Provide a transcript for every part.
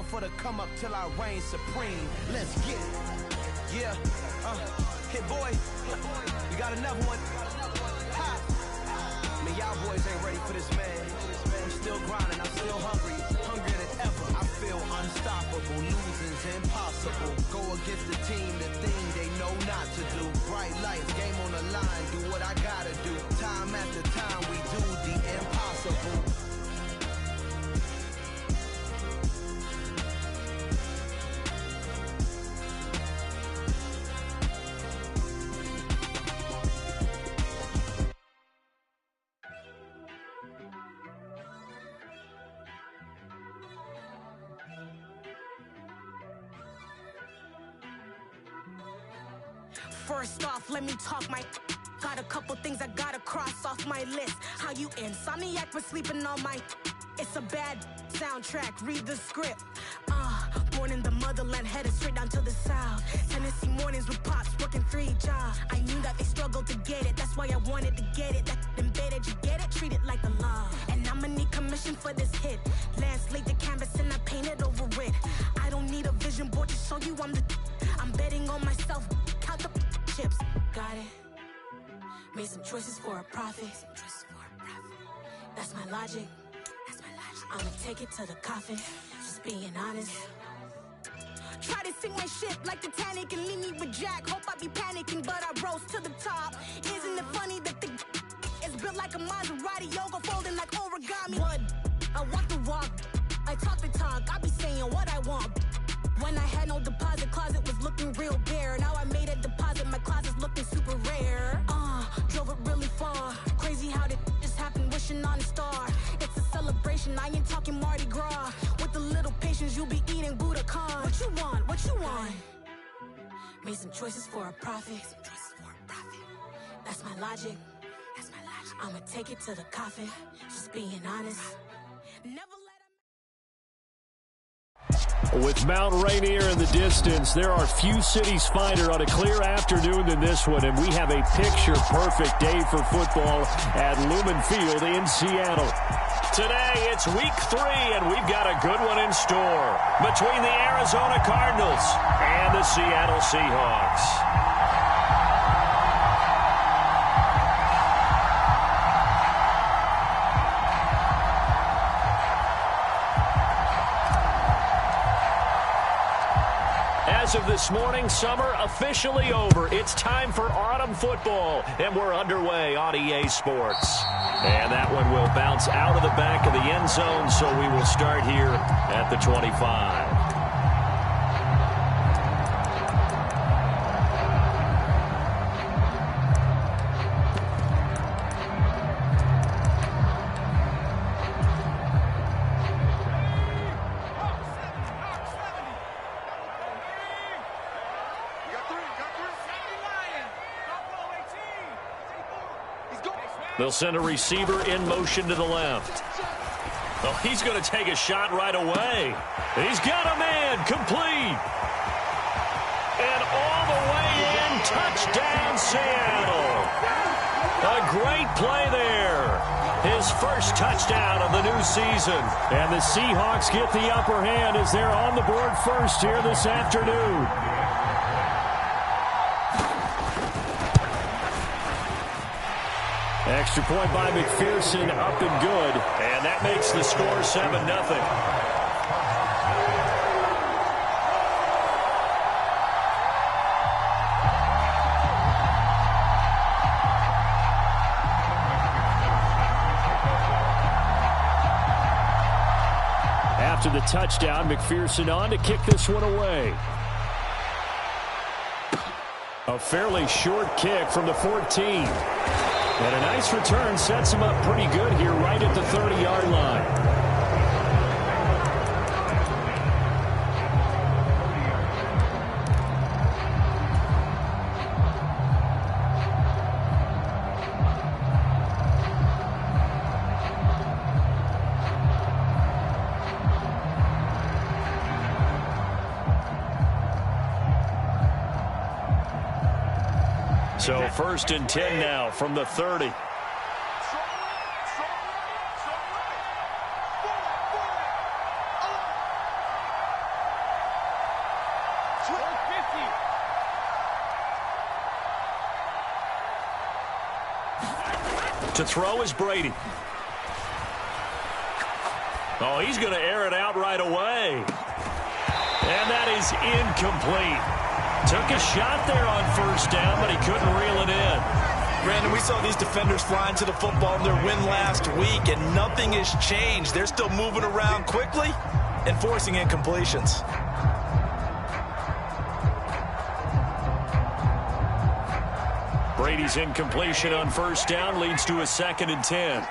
for the come up till I reign supreme. Let's get it. Yeah, hit boy, you got another one. Ha. I mean, y'all boys ain't ready for this, man. I'm still grinding, I'm still hungry, hungrier than ever. I feel unstoppable, losing's impossible. Go against the team, the thing they know not to do. Bright lights, game on the line, do what I gotta do. Time after time, we do the impossible. First off, let me talk my... Got a couple things I gotta cross off my list. How you insomniac for sleeping on my... It's a bad soundtrack, read the script. Born in the motherland, headed straight down to the south. Tennessee mornings with pops, working 3 jobs. I knew that they struggled to get it, that's why I wanted to get it. That embedded, you get it, treat it like a law. And I'ma need commission for this hit. Lance laid the canvas and I painted over it. I don't need a vision board to show you I'm the... I'm betting on myself, count the chips. Got it. Made some choices for a profit. That's my logic. I'ma take it to the coffin. Just being honest. Try to sing my shit like Titanic and leave me with Jack. Hope I be panicking, but I rose to the top. Isn't it funny that the is built like a Maserati, yoga folding like origami? What? I walk the walk. I talk the talk. I be saying what I want. When I had no deposit, closet was looking real bare. Now I made a deposit, my closet's looking super rare. Drove it really far. Crazy how did just happen, wishing on a star. It's a celebration, I ain't talking Mardi Gras. With a little patience, you'll be eating Budokan. What you want? What you want? Made some choices for a profit. That's my logic. I'ma take it to the coffin. Just being honest. Never With Mount Rainier in the distance, there are few cities finer on a clear afternoon than this one, and we have a picture-perfect day for football at Lumen Field in Seattle. Today, it's week 3, and we've got a good one in store between the Arizona Cardinals and the Seattle Seahawks. As of this morning, summer officially over. It's time for autumn football, and we're underway on EA Sports. And that one will bounce out of the back of the end zone, so we will start here at the 25. They'll send a receiver in motion to the left. Oh, he's going to take a shot right away. He's got a man, complete. And all the way in, touchdown Seattle. A great play there. His first touchdown of the new season. And the Seahawks get the upper hand as they're on the board first here this afternoon. Extra point by McPherson, up and good. And that makes the score 7-0. After the touchdown, McPherson on to kick this one away. A fairly short kick from the 14. And a nice return sets him up pretty good here right at the 30-yard line. So 1st and 10 now from the 30. To throw is Brady. Oh, he's going to air it out right away. And that is incomplete. Took a shot there on first down, but he couldn't reel it in. Brandon, we saw these defenders flying to the football in their win last week, and nothing has changed. They're still moving around quickly and forcing incompletions. Brady's incompletion on first down leads to a 2nd and 10.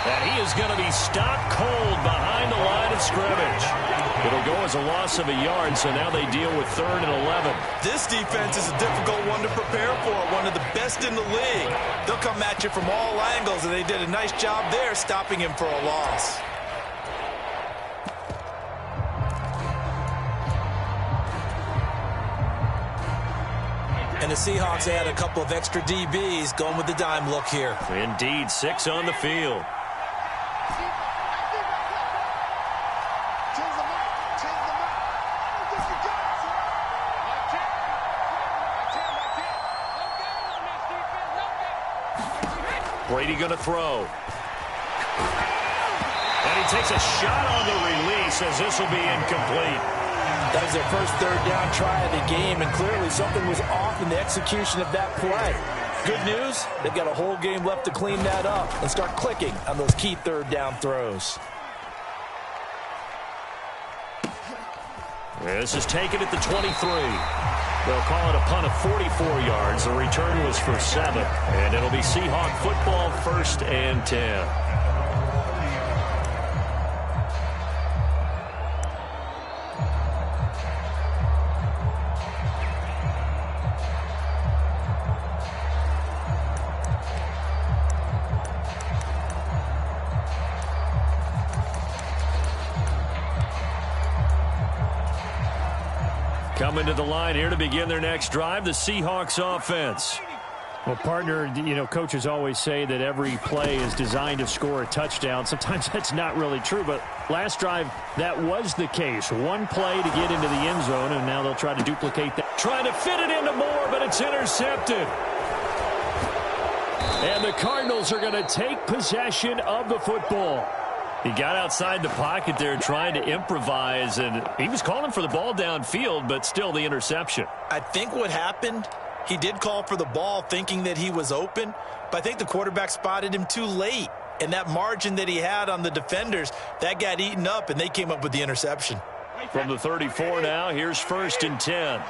And he is going to be stopped cold behind the line of scrimmage. It'll go as a loss of a yard, so now they deal with 3rd and 11. This defense is a difficult one to prepare for, one of the best in the league. They'll come at you from all angles, and they did a nice job there stopping him for a loss. And the Seahawks add a couple of extra DBs going with the dime look here. Indeed, 6 on the field. Brady going to throw. And he takes a shot on the release as this will be incomplete. That was their first 3rd down try of the game, and clearly something was off in the execution of that play. Good news, they've got a whole game left to clean that up and start clicking on those key 3rd down throws. This is taken at the 23. They'll call it a punt of 44 yards. The return was for 7. And it'll be Seahawk football, 1st and 10. Coming to the line here to begin their next drive, the Seahawks offense. Well, partner, you know, coaches always say that every play is designed to score a touchdown. Sometimes that's not really true, but last drive, that was the case. One play to get into the end zone, and now they'll try to duplicate that. Trying to fit it into Moore, but it's intercepted. And the Cardinals are going to take possession of the football. He got outside the pocket there trying to improvise, and he was calling for the ball downfield, but still the interception. I think what happened, he did call for the ball thinking that he was open, but I think the quarterback spotted him too late. And that margin that he had on the defenders, that got eaten up, and they came up with the interception. From the 34 now, here's 1st and 10.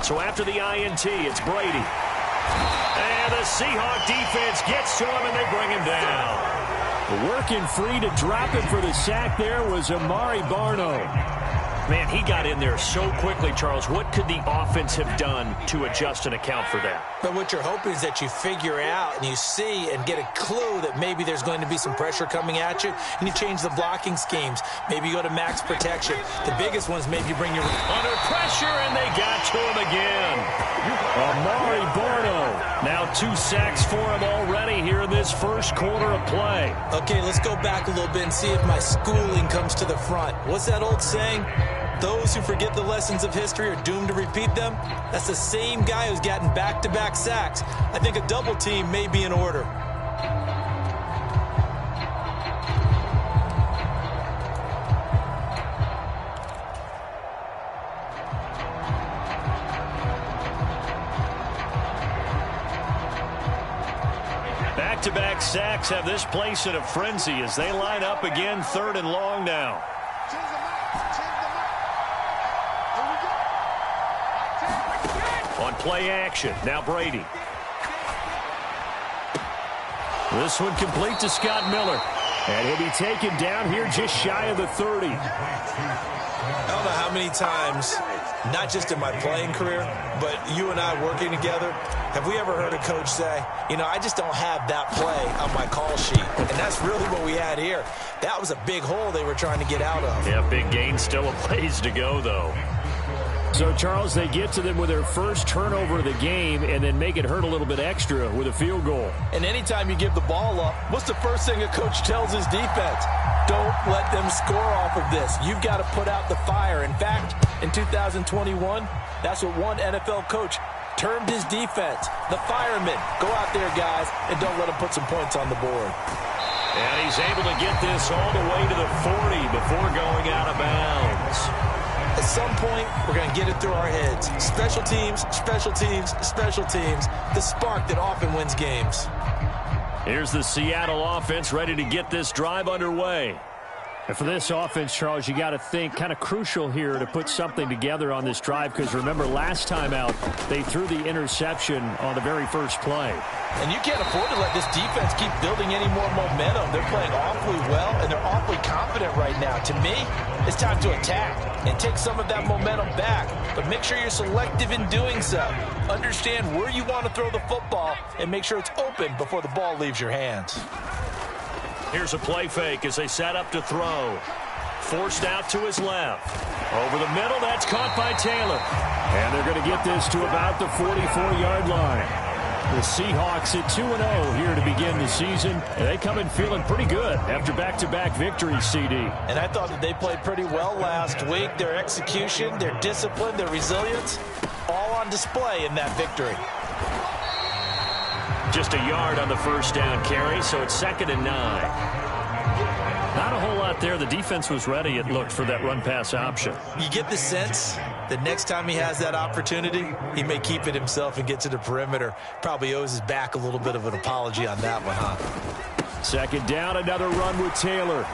So after the INT, it's Brady. And the Seahawk defense gets to him, and they bring him down. Working free to drop it for the sack there was Amari Barno. Man, he got in there so quickly, Charles. What could the offense have done to adjust and account for that? But what you're hoping is that you figure out and you see and get a clue that maybe there's going to be some pressure coming at you, and you change the blocking schemes. Maybe you go to max protection. The biggest ones, maybe you bring your... Under pressure, and they got to him again. Amari Barno. Now 2 sacks for him already here in this first quarter of play. Okay, let's go back a little bit and see if my schooling comes to the front. What's that old saying? Those who forget the lessons of history are doomed to repeat them. That's the same guy who's gotten back-to-back sacks. I think a double team may be in order. Back-to-back sacks have this place in a frenzy as they line up again, 3rd and long now. On play action, now Brady. This one complete to Scott Miller. And he'll be taken down here just shy of the 30. I don't know how many times not just in my playing career, but you and I working together, have we ever heard a coach say, you know, I just don't have that play on my call sheet? And that's really what we had here. That was a big hole they were trying to get out of. Yeah, big gain, still a ways to go, though. So, Charles, they get to them with their first turnover of the game and then make it hurt a little bit extra with a field goal. And anytime you give the ball up, what's the first thing a coach tells his defense? Don't let them score off of this. You've got to put out the fire. In fact, in 2021, that's what one NFL coach termed his defense, the firemen. Go out there, guys, and don't let them put some points on the board. And he's able to get this all the way to the 40 before going out of bounds. At some point, we're going to get it through our heads. Special teams, special teams, special teams. The spark that often wins games. Here's the Seattle offense ready to get this drive underway. And for this offense, Charles, you got to think kind of crucial here to put something together on this drive, because remember last time out they threw the interception on the very first play. And you can't afford to let this defense keep building any more momentum. They're playing awfully well, and they're awfully confident right now. To me, it's time to attack and take some of that momentum back. But make sure you're selective in doing so. Understand where you want to throw the football and make sure it's open before the ball leaves your hands. Here's a play fake as they set up to throw. Forced out to his left. Over the middle, that's caught by Taylor. And they're going to get this to about the 44-yard line. The Seahawks at 2-0 here to begin the season. And they come in feeling pretty good after back-to-back victories, CD. And I thought that they played pretty well last week. Their execution, their discipline, their resilience, all on display in that victory. Just a yard on the first down carry, so it's 2nd and 9. Not a whole lot there. The defense was ready, it looked, for that run-pass option. You get the sense that next time he has that opportunity, he may keep it himself and get to the perimeter. Probably owes his back a little bit of an apology on that one, huh? 2nd down, another run with Taylor.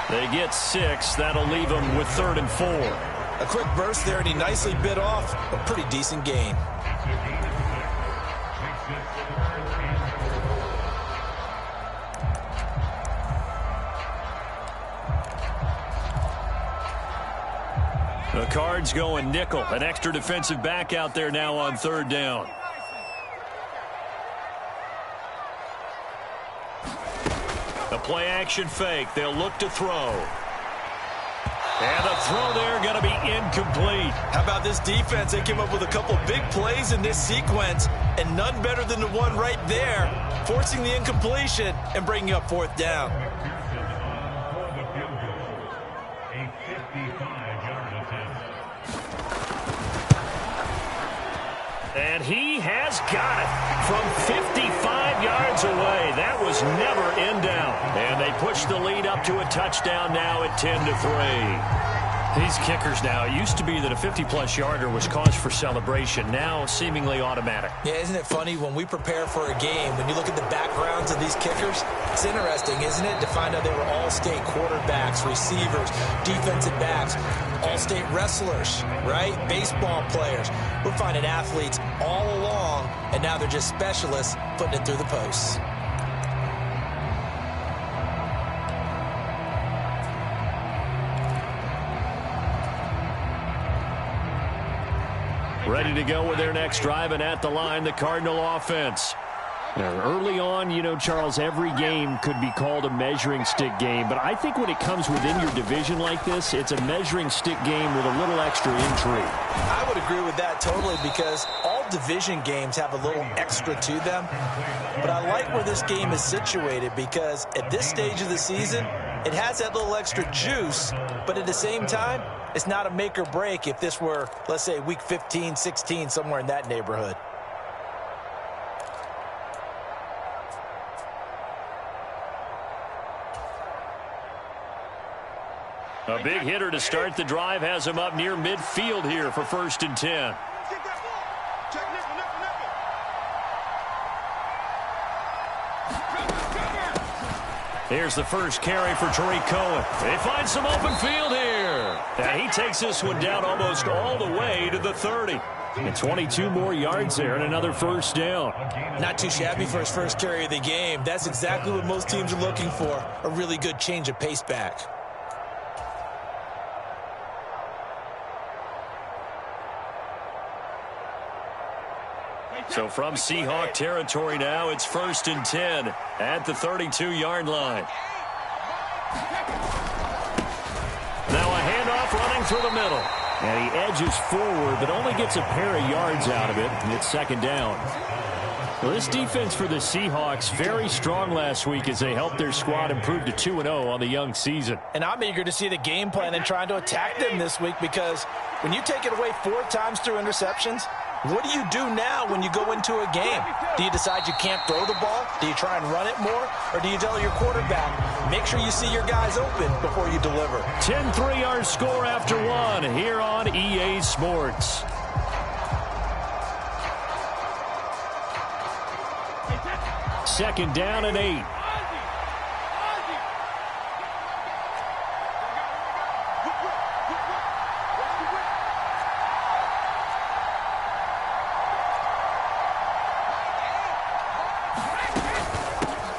They get 6. That'll leave them with 3rd and 4. A quick burst there, and he nicely bit off a pretty decent gain. The Cards going nickel. An extra defensive back out there now on 3rd down. A play-action fake. They'll look to throw. And the throw there going to be incomplete. How about this defense? They came up with a couple big plays in this sequence, and none better than the one right there, forcing the incompletion and bringing up 4th down. And he has got it from 55 yards away. That was never in doubt. And they push the lead up to a touchdown now at 10-3. These kickers now, it used to be that a 50-plus yarder was cause for celebration. Now seemingly automatic. Yeah, isn't it funny when we prepare for a game, when you look at the backgrounds of these kickers, it's interesting, isn't it, to find out they were all-state quarterbacks, receivers, defensive backs, all-state wrestlers, right? Baseball players. We're finding athletes all along, and now they're just specialists putting it through the posts. Ready to go with their next drive, and at the line, the Cardinal offense. Now, early on, you know, Charles, every game could be called a measuring stick game. But I think when it comes within your division like this, it's a measuring stick game with a little extra intrigue. I would agree with that totally, because all division games have a little extra to them. But I like where this game is situated, because at this stage of the season, it has that little extra juice. But at the same time, it's not a make or break if this were, let's say, week 15, 16, somewhere in that neighborhood. A big hitter to start the drive has him up near midfield here for 1st and 10. Here's the first carry for Tariq Cohen. They find some open field here. And he takes this one down almost all the way to the 30. And 22 more yards there and another 1st down. Not too shabby for his first carry of the game. That's exactly what most teams are looking for, a really good change of pace back. So from Seahawk territory now, it's 1st and 10 at the 32-yard line. Now a handoff running through the middle. And he edges forward, but only gets a pair of yards out of it, and it's 2nd down. Well, this defense for the Seahawks, very strong last week as they helped their squad improve to 2-0 on the young season. And I'm eager to see the game plan and trying to attack them this week, because when you take it away 4 times through interceptions, what do you do now when you go into a game? Do you decide you can't throw the ball? Do you try and run it more? Or do you tell your quarterback, make sure you see your guys open before you deliver? 10-3 our score after 1 here on EA Sports. Second down and 8.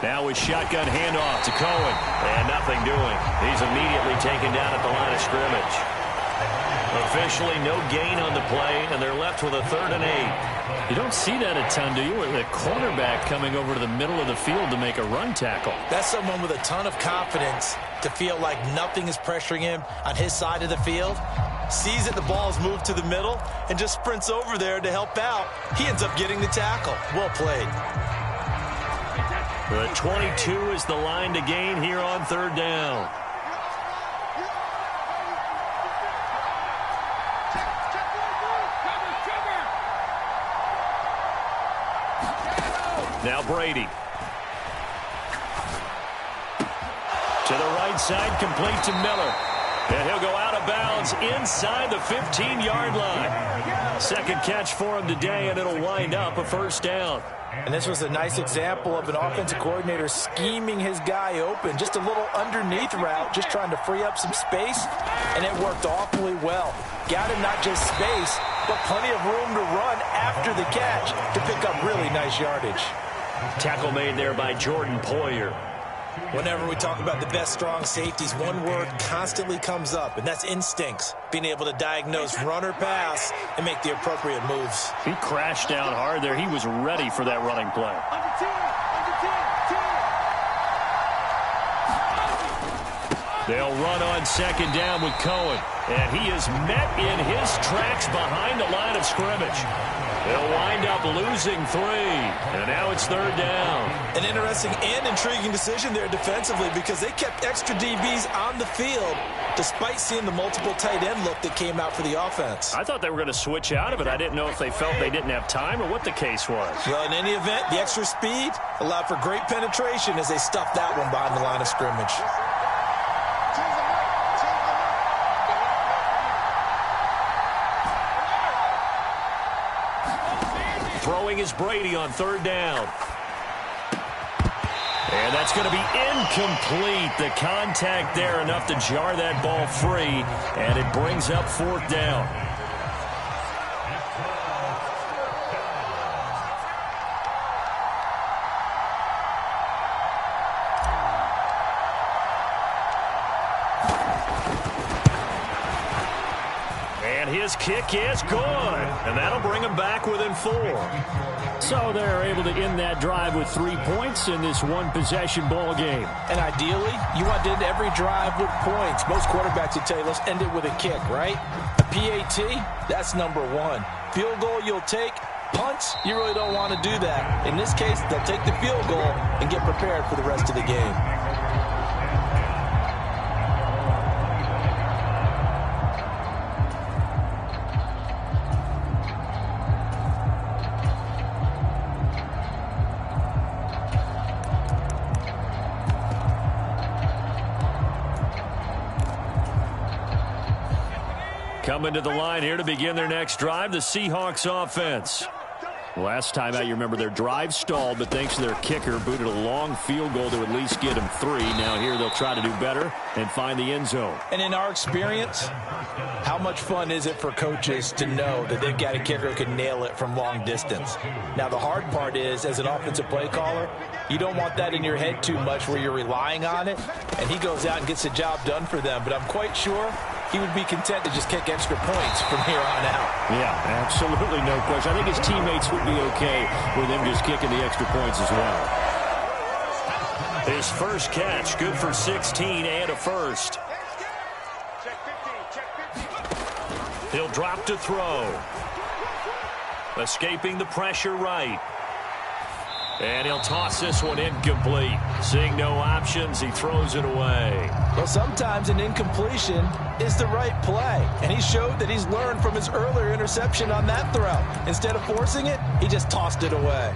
Now with shotgun handoff to Cohen. And nothing doing. He's immediately taken down at the line of scrimmage. Officially no gain on the play, and they're left with a 3rd and 8. You don't see that a ton, do you? With a cornerback coming over to the middle of the field to make a run tackle. That's someone with a ton of confidence to feel like nothing is pressuring him on his side of the field. Sees that the ball's moved to the middle and just sprints over there to help out. He ends up getting the tackle. Well played. The 22 is the line to gain here on 3rd down. Now Brady. To the right side, complete to Miller. And he'll go out of bounds inside the 15-yard line. 2nd catch for him today, and it'll wind up a 1st down. And this was a nice example of an offensive coordinator scheming his guy open. Just a little underneath route, just trying to free up some space, and it worked awfully well. Got him not just space, but plenty of room to run after the catch to pick up really nice yardage. Tackle made there by Jordan Poyer. Whenever we talk about the best strong safeties, one word constantly comes up, and that's instincts. Being able to diagnose run or pass and make the appropriate moves. He crashed down hard there. He was ready for that running play. They'll run on 2nd down with Cohen. And he is met in his tracks behind the line of scrimmage. They'll wind up losing 3. And now it's 3rd down. An interesting and intriguing decision there defensively, because they kept extra DBs on the field despite seeing the multiple tight end look that came out for the offense. I thought they were going to switch out of it. I didn't know if they felt they didn't have time or what the case was. Well, in any event, the extra speed allowed for great penetration as they stuffed that one behind the line of scrimmage. Throwing is Brady on 3rd down. And that's going to be incomplete. The contact there enough to jar that ball free, and it brings up 4th down. And his kick is good, and that'll bring him back within 4. So they're able to end that drive with 3 points in this one-possession ball game. And ideally, you want to end every drive with points. Most quarterbacks would tell you, let's end it with a kick, right? A PAT, that's number 1. Field goal you'll take. Punts, you really don't want to do that. In this case, they'll take the field goal and get prepared for the rest of the game. Coming to the line here to begin their next drive, the Seahawks offense. Last time out, you remember their drive stalled, but thanks to their kicker, booted a long field goal to at least get them 3. Now here they'll try to do better and find the end zone. And in our experience, how much fun is it for coaches to know that they've got a kicker who can nail it from long distance? Now the hard part is, as an offensive play caller, you don't want that in your head too much where you're relying on it, and he goes out and gets the job done for them. But I'm quite sure he would be content to just kick extra points from here on out. Yeah, absolutely no question. I think his teammates would be okay with him just kicking the extra points as well. His first catch, good for 16 and a first. He'll drop to throw. Escaping the pressure right. And he'll toss this one incomplete. Seeing no options, he throws it away. Well, sometimes an incompletion is the right play. And he showed that he's learned from his earlier interception on that throw. Instead of forcing it, he just tossed it away.